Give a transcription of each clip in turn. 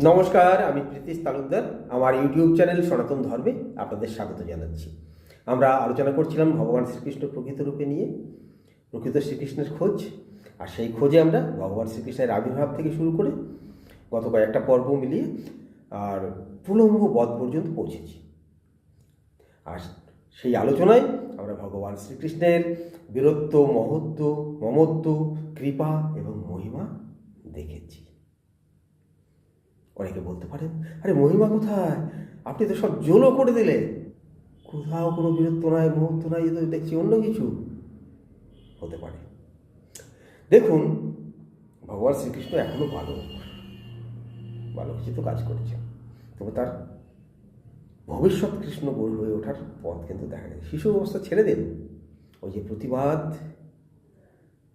নমস্কার, আমি প্রীতিশ তালুকদার। আমার ইউটিউব চ্যানেল সনাতন ধর্মে আপনাদের স্বাগত জানাচ্ছি। আমরা আলোচনা করছিলাম ভগবান শ্রীকৃষ্ণ প্রকৃত রূপে নিয়ে, প্রকৃত শ্রীকৃষ্ণের খোঁজ। আর সেই খোঁজে আমরা ভগবান শ্রীকৃষ্ণের আবির্ভাব থেকে শুরু করে গত কয়েকটা পর্ব মিলিয়ে আর প্রলম্ব বধ পর্যন্ত পৌঁছেছি। আর সেই আলোচনায় আমরা ভগবান শ্রীকৃষ্ণের বীরত্ব, মহত্ব, মমত্ব, কৃপা এবং মহিমা দেখেছি। অনেকে বলতে পারেন, আরে মহিমা কোথায়? আপনি তো সব জোলও করে দিলে, কোথাও কোনো বীরত্ব নাই, মুহূর্ত নাই, এ তো দেখছি অন্য কিছু। হতে পারে। দেখুন, ভগবান শ্রীকৃষ্ণ এখনো ভালো ভালো কিছু তো কাজ করছে, তবে তার ভবিষ্যৎ কৃষ্ণ হয়ে ওঠার পথ কিন্তু দেখা যায়। শিশু অবস্থা ছেড়ে দেন, ওই যে প্রতিবাদ,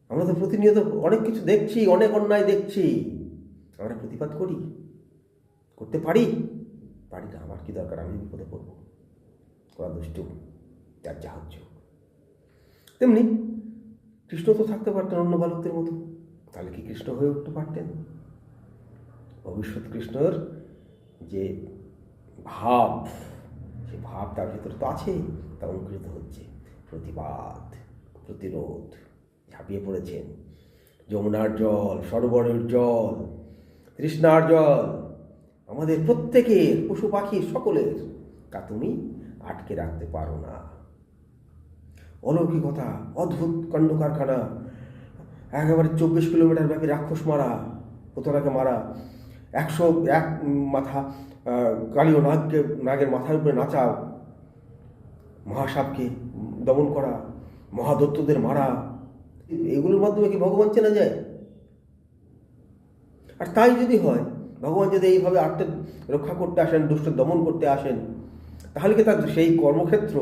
আমরা তো প্রতিনিয়ত অনেক কিছু দেখছি, অনেক অন্যায় দেখছি, আমরা প্রতিবাদ করি, করতে পারি না। আমার কি দরকার, আমি বিপদে পড়বো, ওরা দুষ্টু, যার যা হচ্ছে। তেমনি কৃষ্ণ তো থাকতে পারতেন অন্য বালকদের মতো, তাহলে কি কৃষ্ণ হয়ে উঠতে পারতেন? ভবিষ্যৎ কৃষ্ণর যে ভাব, সে ভাব তার ভিতরে তো আছে, তা অনুকৃত হচ্ছে। প্রতিবাদ, প্রতিরোধ, ঝাঁপিয়ে পড়েছেন। যমুনার জল, সরোবরের জল, তৃষ্ণার জল, আমাদের প্রত্যেকের, পশু পাখি সকলের, তা তুমি আটকে রাখতে পারো না। অলৌকিকতা, অদ্ভুত কাণ্ড কারখানা, একেবারে 24 কিলোমিটার ব্যাপী রাক্ষস মারা, পুতনাকে মারা, 101 মাথা কালীয় নাগের মাথার উপরে নাচাও, মহাসাপকে দমন করা, মহাদত্তদের মারা, এগুলোর মাধ্যমে কি ভগবান চেনা যায়? আর তাই যদি হয়, ভগবান যদি এইভাবে আত্মা রক্ষা করতে আসেন, দুষ্ট দমন করতে আসেন, তাহলে কি তার সেই কর্মক্ষেত্র,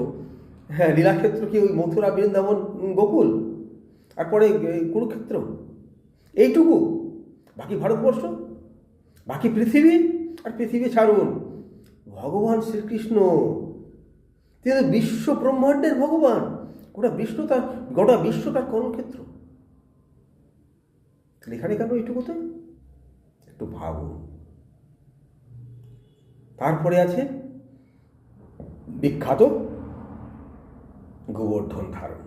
লীলাক্ষেত্র কি ওই মথুরা, বৃন্দাবন, গোকুল, আর পরে কুরুক্ষেত্র, এইটুকু? বাকি ভারতবর্ষ, বাকি পৃথিবী? আর পৃথিবী ছাড়ুন, ভগবান শ্রীকৃষ্ণ, তিনি বিশ্ব ব্রহ্মাণ্ডের ভগবান, গোটা বিশ্ব তার কর্মক্ষেত্র। এখানে কেন এইটুকুতে? একটু ভাবুন। তারপরে আছে বিখ্যাত গোবর্ধন ধারণ।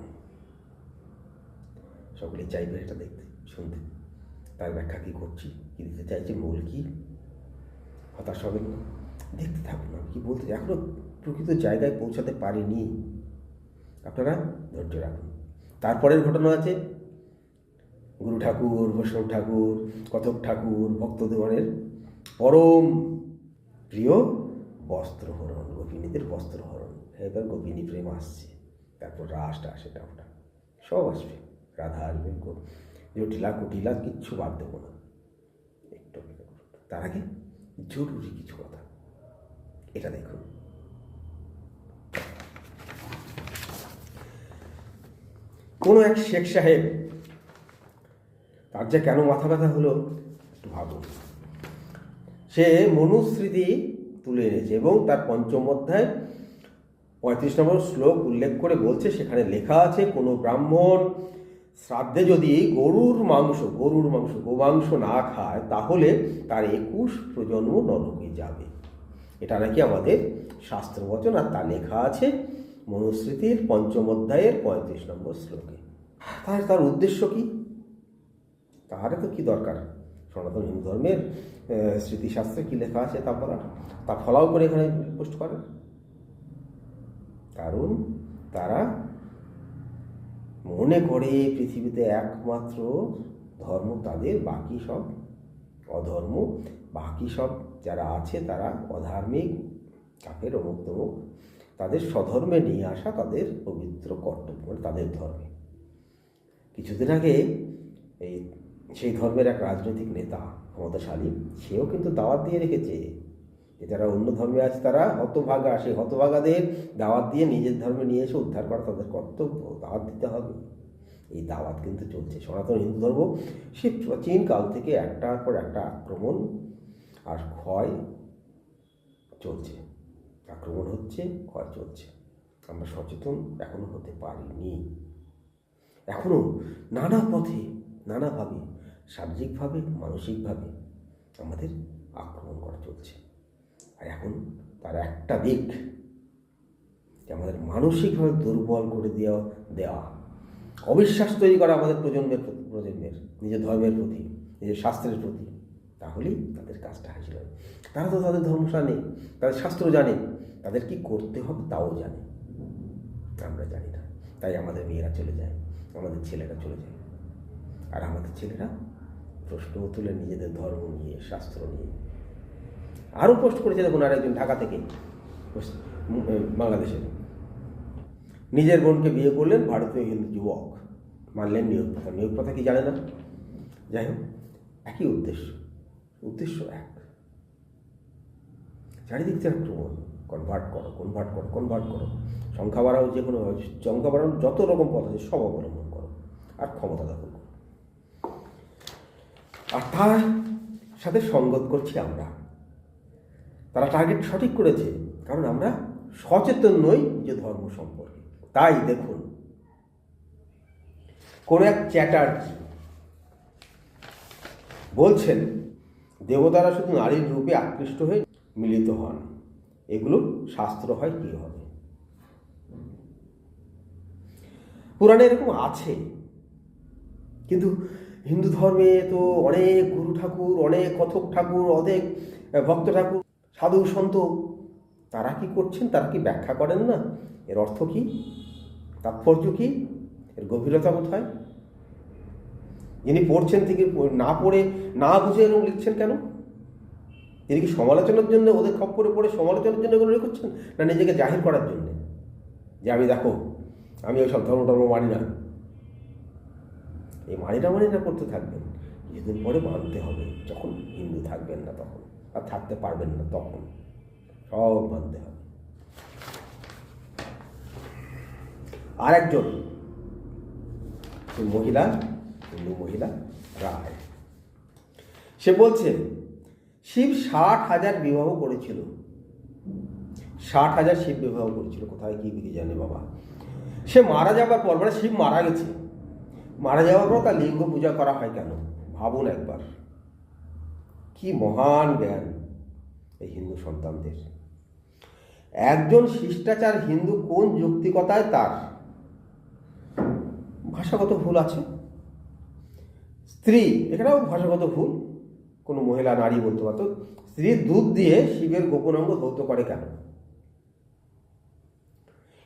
সকলে চাইবে এটা দেখতে, শুনতে। তার ব্যাখ্যা কী করছি, কী দিতে চাইছি, মূল কী, হতাশ হবেন না, দেখতে থাকুন। আমি কী বলতে চাই, এখনও প্রকৃত জায়গায় পৌঁছাতে পারিনি, আপনারা ধৈর্য রাখুন। তারপরের ঘটনা আছে গুরু ঠাকুর, বৈষ্ণব ঠাকুর, কথক ঠাকুর, ভক্তদেবনের পরম প্রিয় বস্ত্রহরণ, গোপিনীদের বস্ত্রহরণ। এবার গোপিনী প্রেম আসছে, তারপর রাসটা আসে, ওটা সব আসবে, রাধা আসবে, জটিলা কুটিলা কিচ্ছু বাদ দেবো না, একটু অপেক্ষা করুন। তার আগে জরুরি কিছু কথা, এটা দেখুন। কোনো এক শেখ সাহেব, তার যে কেন মাথা ব্যথা হলো একটু ভাবুন। সে মনুস্মৃতি তুলে এনেছে এবং তার ৫ম অধ্যায় ৩৫ নম্বর শ্লোক উল্লেখ করে বলছে, সেখানে লেখা আছে, কোনো ব্রাহ্মণ শ্রাদ্ধে যদি গোমাংস না খায়, তাহলে তার ২১ প্রজন্ম নরকে যাবে। এটা নাকি আমাদের শাস্ত্রবচন, আর তা লেখা আছে মনুস্মৃতির ৫ম অধ্যায়ের ৩৫ নম্বর শ্লোকে। তাহলে তার উদ্দেশ্য কি? তাহলে তো কি দরকার সনাতন হিন্দু ধর্মের স্মৃতিশাস্ত্রে কী লেখা আছে তা বলার, তা ফলাও করে এখানে পোস্ট করার? কারণ তারা মনে করে পৃথিবীতে একমাত্র ধর্ম তাদের, বাকি সব অধর্ম, বাকি সব যারা আছে তারা অধার্মিক, কাফের, অমুক তমুক। তাদের স্বধর্মে নিয়ে আসা তাদের পবিত্র কর্তব্য, তাদের ধর্মে। কিছুদিন আগে সেই ধর্মের এক রাজনৈতিক নেতা, ক্ষমতাশালী, সেও কিন্তু দাওয়াত দিয়ে রেখেছে যে যারা অন্য ধর্মে আছে তারা হতভাগা, সেই হতভাগাদের দাওয়াত দিয়ে নিজের ধর্মে নিয়ে এসে উদ্ধার করা তাদের কর্তব্য, দাওয়াত দিতে হবে। এই দাওয়াত কিন্তু চলছে। সনাতন হিন্দু ধর্ম সে প্রাচীন কাল থেকে একটার পর একটা আক্রমণ আর ক্ষয় চলছে, আক্রমণ হচ্ছে, ক্ষয় চলছে। আমরা সচেতন এখনো হতে পারিনি, এখনো নানা পথে, নানাভাবে, শারীরিকভাবে, মানসিকভাবে আমাদের আক্রমণ করা চলছে। আর এখন তার একটা দিক যে আমাদের মানসিকভাবে দুর্বল করে দেওয়া, অবিশ্বাস তৈরি করা আমাদের প্রজন্মের নিজের ধর্মের প্রতি, নিজের শাস্ত্রের প্রতি। তাহলেই তাদের কাজটা হাসিল হবে। তারা তো তাদের ধর্ম জানে, তাদের শাস্ত্র জানে, তাদের কি করতে হবে তাও জানে, আমরা জানি না। তাই আমাদের মেয়েরা চলে যায়, আমাদের ছেলেরা চলে যায়। আর আমাদের ছেলেরা প্রশ্ন তুলে নিজেদের ধর্ম নিয়ে, শাস্ত্র নিয়ে। আরও পোস্ট করেছে দেখুন আরেকজন ঢাকা থেকে, বাংলাদেশে, নিজের বোনকে বিয়ে করলেন ভারতীয় হিন্দু যুবক, মানলেন নিয়োগ প্রথা। নিয়োগ প্রথা কি জানে না? যাই হোক, একই উদ্দেশ্য এক। চারিদিক থেকে আক্রমণ, কনভার্ট করো, সংখ্যা বাড়াও, যে কোনো সংখ্যা বাড়ানোর যত রকম পথ আছে সব অবলম্বন করো, আর ক্ষমতা দখল করো। আর তার সাথে সঙ্গত করছি আমরা। তারা টার্গেট সঠিক করেছে, কারণ আমরা সচেতন নই যে ধর্ম সম্পর্কে। তাই দেখুন, কোন এক চ্যাটার্জি বলছেন দেবতারা শুধু নারীর রূপে আকৃষ্ট হয়ে মিলিত হন, এগুলো শাস্ত্র হয় কি হবে? পুরাণে এরকম আছে, কিন্তু হিন্দু ধর্মে তো অনেক গুরু ঠাকুর, অনেক কথক ঠাকুর, অনেক ভক্ত ঠাকুর, সাধু সন্ত, তারা কি করছেন? তারা কি ব্যাখ্যা করেন না? এর অর্থ কি, তাৎপর্য কি, এর গভীরতা কোথায়? যিনি পড়ছেন থেকে না পড়ে, না বুঝে এরকম লিখছেন কেন? তিনি কি সমালোচনার জন্য, ওদের খপ্পরে পড়ে সমালোচনার জন্য এগুলো লিখছেন, না নিজেকে জাহির করার জন্য যে আমি দেখো, আমি ওই সব ধর্ম মানি না? এই মানি না করতে থাকবেন, কিছুদিন পরে মানতে হবে। যখন হিন্দু থাকবেন না তখন, আর থাকতে পারবেন না তখন, সব মানতে হবে। আর একজন মহিলা, হিন্দু মহিলা রায়, সে বলছে শিব 60,000 বিবাহ করেছিল, 60,000 শিব বিবাহ করেছিল। কোথায় কি বিধি জানে বাবা। সে মারা যাবার পর, মানে শিব মারা গেছে, মারা যাওয়ার পর তার লিঙ্গ পূজা করা হয় কেন? ভাবুন একবার, কি মহান জ্ঞান এই হিন্দু সন্তানদের। একজন শিষ্টাচার হিন্দু কোন যৌক্তিকতায় তার ভাষাগত ভুল আছে? স্ত্রী, এখানেও ভাষাগত ভুল, কোনো মহিলা নারী বলতে পারত, স্ত্রীর দুধ দিয়ে শিবের গোপন অঙ্গ ধৌত করে কেন?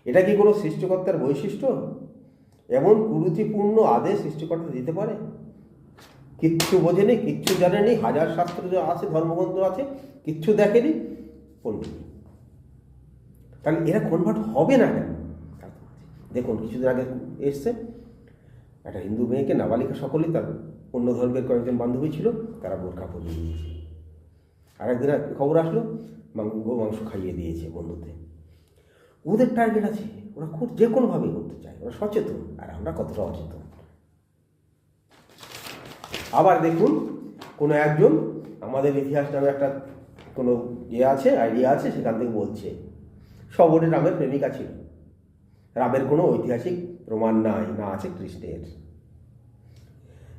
এটা কি কোনো সৃষ্টিকর্তার বৈশিষ্ট্য? এমন কুরুচিপূর্ণ আদেশ সৃষ্টিকর্তা দিতে পারে? কিচ্ছু বোঝেনি, কিচ্ছু জানেনি, হাজার শাস্ত্র আছে, ধর্মগ্রন্থ আছে, কিচ্ছু দেখেনি, পণ্ডিত। তাহলে এরা কনভার্ট হবে না কেন? দেখুন, কিছুদিন আগে এসছে একটা হিন্দু মেয়েকে, নাবালিকা সকলেই, তার অন্য ধর্মের কয়েকজন বান্ধবী ছিল, তারা বোরকা পরিয়ে দিয়েছে। আর একদিন খবর আসলো গো মাংস খাইয়ে দিয়েছে বন্ধুতে। ওদের টার্গেট আছে, ওরা খুব যে কোনোভাবেই করতে চায়, ওরা সচেতন। আর আমরা কতটা অচেতন। আবার দেখুন, কোনো একজন, আমাদের ইতিহাস নামে একটা কোনো আছে, আইডিয়া আছে, সেখান থেকে বলছে সবরে রামের প্রেমিকা ছিল। রামের কোনো ঐতিহাসিক প্রমাণ নাই, না আছে কৃষ্ণের।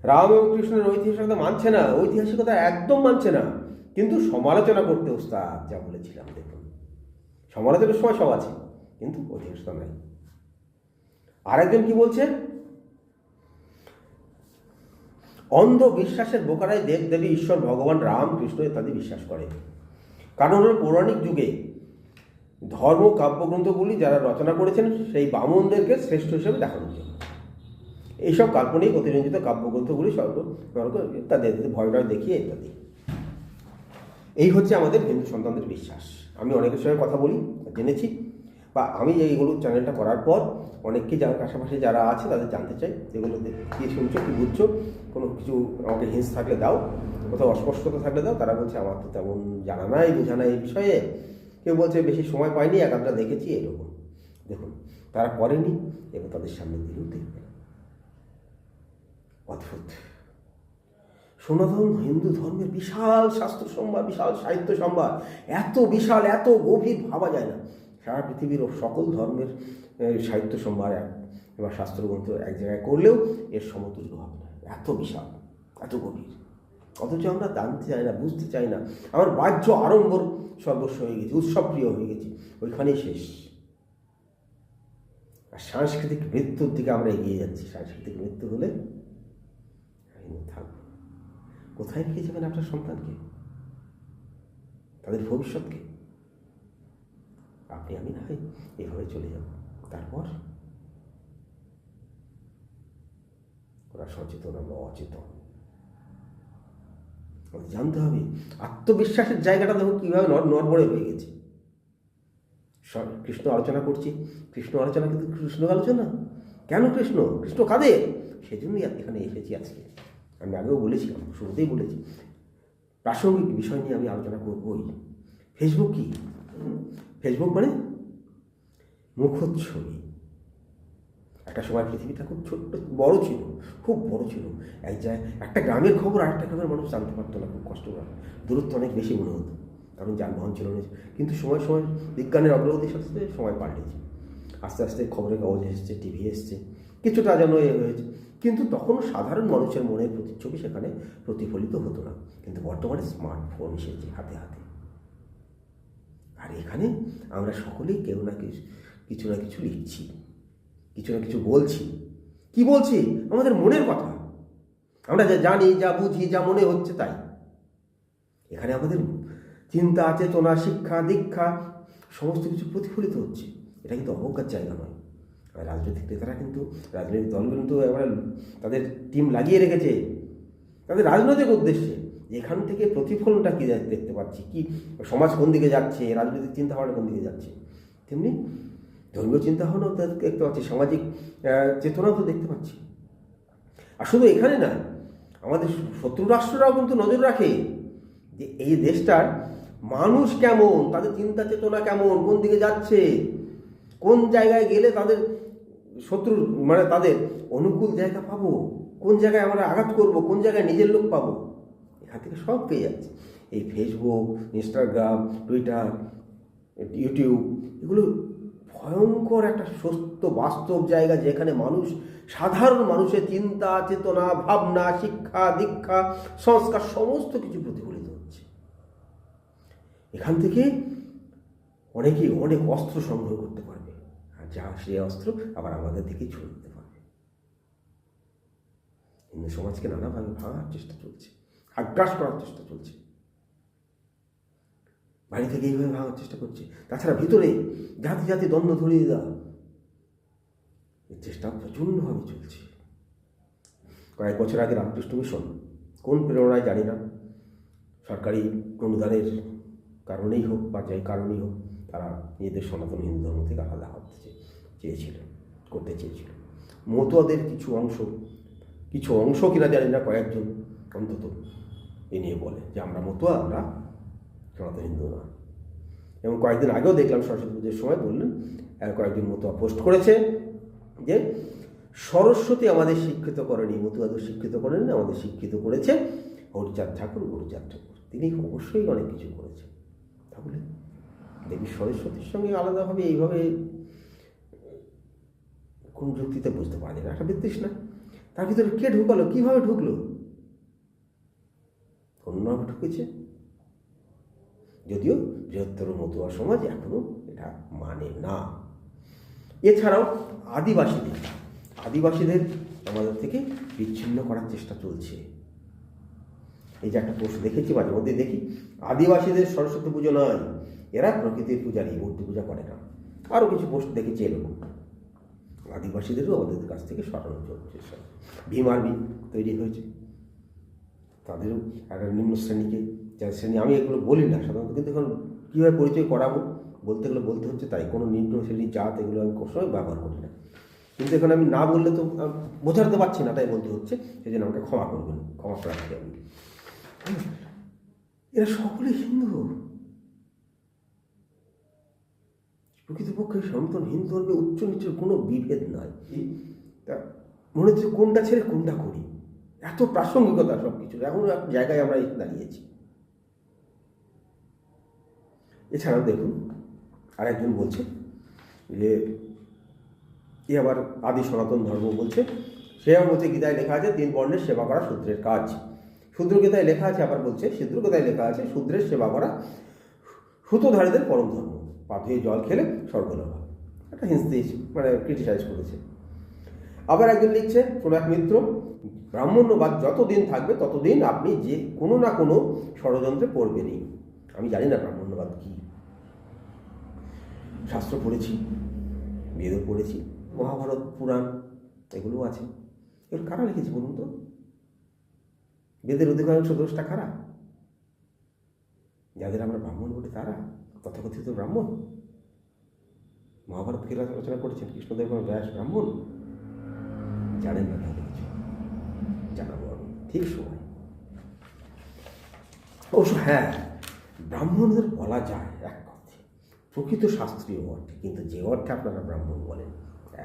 রাম এবং কৃষ্ণের ঐতিহাসিকতা মানছে না, ঐতিহাসিকতা একদম মানছে না, কিন্তু সমালোচনা করতে ওস্তাদ। যা বলেছিলাম দেখুন, সমালোচনার সময় সব আছে, কিন্তু ঐতিহাসিকতা নাই। আরেকজন কি বলছে, অন্ধবিশ্বাসের বোকারাই দেব দেবী, ঈশ্বর, ভগবান, রাম, কৃষ্ণ ইত্যাদি বিশ্বাস করে। কারণ হল পৌরাণিক যুগে ধর্ম কাব্যগ্রন্থগুলি যারা রচনা করেছেন সেই বামনদেরকে শ্রেষ্ঠ হিসেবে দেখানোর জন্য এইসব কাল্পনিক অতিরঞ্জিত কাব্যগ্রন্থগুলি স্বর্গ নরক ইত্যাদি ভয় দেখিয়ে ইত্যাদি। এই হচ্ছে আমাদের হিন্দু সন্তানদের বিশ্বাস। আমি অনেকের সঙ্গে কথা বলি, জেনেছি, বা আমি এইগুলো চ্যানেলটা করার পর অনেককে যারা পাশাপাশি যারা আছে তাদের জানতে চাই, এগুলো কী শুনছো, কী বুঝছো, কোনো কিছু আমাকে হিন্স থাকলে দাও, কোথাও অস্পষ্টতা থাকলে দাও। তারা বলছে আমার তো তেমন জানা নাই, বোঝা নাই এই বিষয়ে। কেউ বলছে বেশি সময় পাইনি, এক আধটা দেখেছি, এরকম। দেখুন, তারা করেনি, এবং তাদের সামনে দিয়েও দেখবে। অদ্ভুত। সনাতন হিন্দু ধর্মের বিশাল শাস্ত্র সম্ভার, বিশাল সাহিত্য সম্ভার, এত বিশাল, এত গভীর, ভাবা যায় না। সারা পৃথিবীর সকল ধর্মের সাহিত্য সম্ভার এবার শাস্ত্রগ্রন্থ এক জায়গায় করলেও এর সমতুল্য হবে না। এত বিশাল, এত গভীর। অথচ আমরা জানতে চাই না, বুঝতে চাই না। আমার বাহ্য আড়ম্বর সর্বস্ব হয়ে গেছি, উৎসব প্রিয় হয়ে গেছি, ওইখানেই শেষ। আর সাংস্কৃতিক মৃত্যুর দিকে আমরা এগিয়ে যাচ্ছি। সাংস্কৃতিক মৃত্যু হলে আমি থাকবো। কোথায় পেয়ে যাবেন আপনার সন্তানকে, তাদের ভবিষ্যৎকে? আপনি আমি না হয় এভাবে চলে যাব, তারপর ওরা সচেতন, আমরা অচেতন। জানতে হবে আত্মবিশ্বাসের জায়গাটা দেখুন কীভাবে নড়বড়ে হয়ে গেছে। কৃষ্ণ আলোচনা করছি, কৃষ্ণ আলোচনা কিন্তু কৃষ্ণ আলোচনা কেন? কৃষ্ণ কৃষ্ণ কাদের? সেজন্যই এখানে এসেছি আজকে। আমি আগেও বলেছিলাম, শুরুতেই বলেছি, প্রাসঙ্গিক বিষয় নিয়ে আমি আলোচনা করবই। ফেসবুক কি? ফেসবুক মানে মুখচ্ছবি। একটা সময় পৃথিবীটা খুব ছোট্ট বড় ছিল, খুব বড় ছিল। একটা গ্রামের খবর আরেকটা গ্রামের মানুষ জানতে পারতো না, খুব কষ্ট করে, দূরত্ব অনেক বেশি মনে হতো, কারণ যানবাহন ছিল না। কিন্তু সময় সময় বিজ্ঞানের অগ্রগতির সাথে সাথে সময় পাল্টেছে, আস্তে আস্তে খবরের কাগজ এসেছে, টিভি এসছে, কিছুটা যেন হয়েছে। কিন্তু তখনও সাধারণ মানুষের মনের প্রতিচ্ছবি সেখানে প্রতিফলিত হতো না। কিন্তু বর্তমানে স্মার্টফোন এসেছে হাতে হাতে, আর এখানে আমরা সকলেই কেউ না কিছু না কিছু লিখছি, কিছু না কিছু বলছি। কি বলছি? আমাদের মনের কথা, আমরা যা জানি, যা বুঝি, যা মনে হচ্ছে তাই। এখানে আমাদের চিন্তা, চেতনা, শিক্ষা, দীক্ষা সমস্ত কিছু প্রতিফলিত হচ্ছে। এটা কিন্তু অবজ্ঞার জায়গা নয়। রাজনৈতিক নেতারা কিন্তু, রাজনৈতিক দলগুলো কিন্তু এবার তাদের টিম লাগিয়ে রেখেছে তাদের রাজনৈতিক উদ্দেশ্যে। এখান থেকে প্রতিফলনটা কী দেখতে পাচ্ছি, কি সমাজ কোন দিকে যাচ্ছে, রাজনৈতিক চিন্তাভাবনা কোন দিকে যাচ্ছে, তেমনি ধর্মীয় চিন্তাভাবনাও দেখতে পাচ্ছি, সামাজিক চেতনাও তো দেখতে পাচ্ছি। আর শুধু এখানে না, আমাদের শত্রু রাষ্ট্ররাও কিন্তু নজর রাখে যে এই দেশটার মানুষ কেমন, তাদের চিন্তা চেতনা কেমন, কোন দিকে যাচ্ছে, কোন জায়গায় গেলে তাদের শত্রুর মানে তাদের অনুকূল জায়গা পাবো, কোন জায়গায় আমরা আঘাত করব, কোন জায়গায় নিজের লোক পাবো, এখান থেকে সব পেয়ে যাচ্ছে। এই ফেসবুক, ইনস্টাগ্রাম, টুইটার, ইউটিউব, এগুলো ভয়ঙ্কর একটা সত্য বাস্তব জায়গা, যেখানে মানুষ, সাধারণ মানুষের চিন্তা চেতনা, ভাবনা, শিক্ষা, দীক্ষা, সংস্কার সমস্ত কিছু প্রতিফলিত হচ্ছে। এখান থেকে অনেকেই অনেক অস্ত্র সংগ্রহ করতে পারবে, আর যা সে অস্ত্র আবার আমাদের দিকেই ছুড়ে দিতে পারবে। হিন্দু সমাজকে নানাভাবে ভাঙার চেষ্টা চলছে, আগ্রাস করার চেষ্টা চলছে, বাড়ি থেকে এইভাবে ভাঙার চেষ্টা করছে। তাছাড়া ভিতরে জাতি জাতি দ্বন্দ্ব ধরিয়ে দেওয়া, এর চেষ্টা প্রচণ্ডভাবে চলছে। কয়েক বছর আগে রামকৃষ্ণ মিশন, কোন প্রেরণায় জানি না, সরকারি অনুদানের কারণেই হোক বা যে কারণেই হোক, তারা নিজেদের সনাতন হিন্দু ধর্ম থেকে আলাদা হতে করতে চেয়েছিল। মতুয়াদের কিছু অংশ কিনা জানি না, কয়েকজন অন্তত এ নিয়ে বলে যে আমরা মতুয়া, আমরা সনাতন হিন্দু না। এবং কয়েকদিন আগেও দেখলাম সরস্বতী পুজোর সময় বললেন, কয়েকজন মতুয়া পোস্ট করেছে যে সরস্বতী আমাদের শিক্ষিত করেনি, মতুয়াদের শিক্ষিত করেনি, আমাদের শিক্ষিত করেছে হরিচাঁদ ঠাকুর, গুরুচাঁদ ঠাকুর। তিনি অবশ্যই অনেক কিছু করেছেন। তাহলে দেবী সরস্বতীর সঙ্গে আলাদাভাবে এইভাবে কোন যুক্তিতে বুঝতে পারা যায় না, একটা বিতৃষ্ণা। তার ভিতরে কে ঢুকালো, কীভাবে ঢুকলো? অন্যভাবে ঢুকেছে, যদিও বৃহত্তর মতুয়া সমাজ এখনো এটা মানে না। এছাড়াও আদিবাসীদের আমাদের থেকে বিচ্ছিন্ন করার চেষ্টা চলছে। এই যে একটা পোস্ট দেখেছি, মাঝে মধ্যে দেখি, আদিবাসীদের সরস্বতী পুজো নয়, এরা প্রকৃতির পূজারী, মূর্তি পূজা করে না। আরও কিছু পোস্ট দেখেছি এরকম। আদিবাসীদেরও আমাদের কাছ থেকে সরানো চলছে। ভীম আর্মি তৈরি হয়েছে, তাদেরও একটা নিম্ন শ্রেণীকে, যার শ্রেণী, আমি এগুলো বলি না সাধারণত, কিন্তু এখন কীভাবে পরিচয় করাবো, বলতে গেলে বলতে হচ্ছে, তাই কোনো নিম্ন শ্রেণী জাত এগুলো আমি কোনো সময় ব্যবহার করি না। কিন্তু এখন আমি না বললে তো বোঝাতে পারছি না, তাই বলতে হচ্ছে, সেই জন্য আমাকে ক্ষমা করবেন, ক্ষমা প্রার্থী আমি। এরা সকলে হিন্দু, প্রকৃতপক্ষে সনাতন হিন্দু ধর্মে উচ্চ নিচের কোনো বিভেদ নয়। তা মনে হচ্ছে কোনটা ছেড়ে কোনটা করি, এত প্রাসঙ্গিকতা সব কিছু, এখন এক জায়গায় আমরা দাঁড়িয়েছি। এছাড়াও দেখুন, আর একজন বলছে যে এ আবার আদি সনাতন ধর্ম বলছে, সে আমার বলছে গীতায় লেখা আছে 3 বর্ণের সেবা করা শূদ্রের কাজ। শূদ্রগীতায় লেখা আছে, আবার বলছে শূদ্রগীতায় লেখা আছে, শূদ্রের সেবা করা সূতধারীদের পরম ধর্ম, পা ধুয়ে জল খেলে স্বর্গলাভ। একটা হিন্দি মানে ক্রিটিসাইজ করেছে। আবার একজন লিখছে, কোনো এক মিত্র, ব্রাহ্মণ্যবাদ যতদিন থাকবে ততদিন আপনি যে কোনো না কোনো ষড়যন্ত্রে পড়বেনই। আমি জানি না ব্রাহ্মণ্যবাদ কী, শাস্ত্র পড়েছি, বেদও পড়েছি, মহাভারত পুরাণ এগুলো আছে। এগুলো কারা লিখেছে বলুন তো? বেদের অধিকাংশ দোষটা কারা? যাদের আমরা ব্রাহ্মণ বলি তারা, তথাকথিত ব্রাহ্মণ। মহাভারত কে রচনা করেছেন? কৃষ্ণদেব ব্যাস ব্রাহ্মণ? জানেন না তাহলে কিছু, জানাবো আমি ঠিক সময়। অবশ্য হ্যাঁ, ব্রাহ্মণদের বলা যায় এক কথা প্রকৃত শাস্ত্রীয় অর্থে, কিন্তু যে অর্থে আপনারা ব্রাহ্মণ বলেন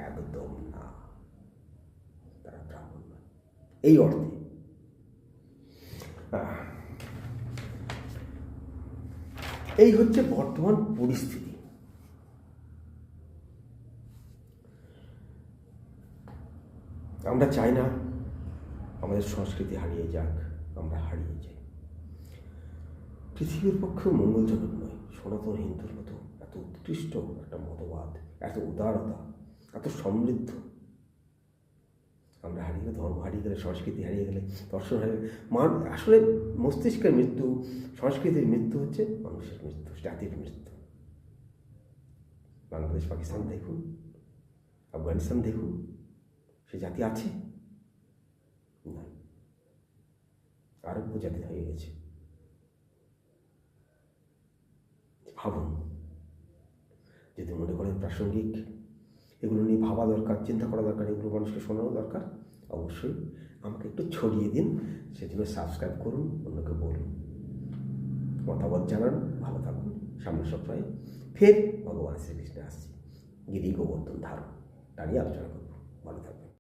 একদম না, তারা ব্রাহ্মণ না এই অর্থে। এই হচ্ছে বর্তমান পরিস্থিতি। আমরা চাই না আমাদের সংস্কৃতি হারিয়ে যাক, আমরা হারিয়ে যাই। পৃথিবীর পক্ষেও মঙ্গলজনক নয় সনাতন হিন্দুর মতো এত উৎকৃষ্ট একটা মতবাদ, এত উদারতা, এত সমৃদ্ধ। আমরা হারিয়ে গেলে, ধর্ম হারিয়ে গেলে, সংস্কৃতি হারিয়ে গেলে, দর্শন হারিয়ে গেলে, আসলে মস্তিষ্কের মৃত্যু, সংস্কৃতির মৃত্যু হচ্ছে মানুষের মৃত্যু, জাতির মৃত্যু। বাংলাদেশ পাকিস্তান দেখুন, আফগানিস্তান দেখুন, সে জাতি আছে না, আরব্য জাতি হয়ে গেছে। ভাবুন, যদি মনে করেন প্রাসঙ্গিক, এগুলো নিয়ে ভাবা দরকার, চিন্তা করা দরকার, এগুলো মানুষকে শোনানো দরকার, অবশ্যই আমাকে একটু ছড়িয়ে দিন। সেজন্য সাবস্ক্রাইব করুন, অন্যকে বলুন, মতামত জানান। ভালো থাকুন। সামনের সপ্তাহে ফের ভগবান শ্রীকৃষ্ণে আসছি, গিরি গোবর্ধন ধারণ, তা নিয়ে আলোচনা করবো। ভালো থাকুন।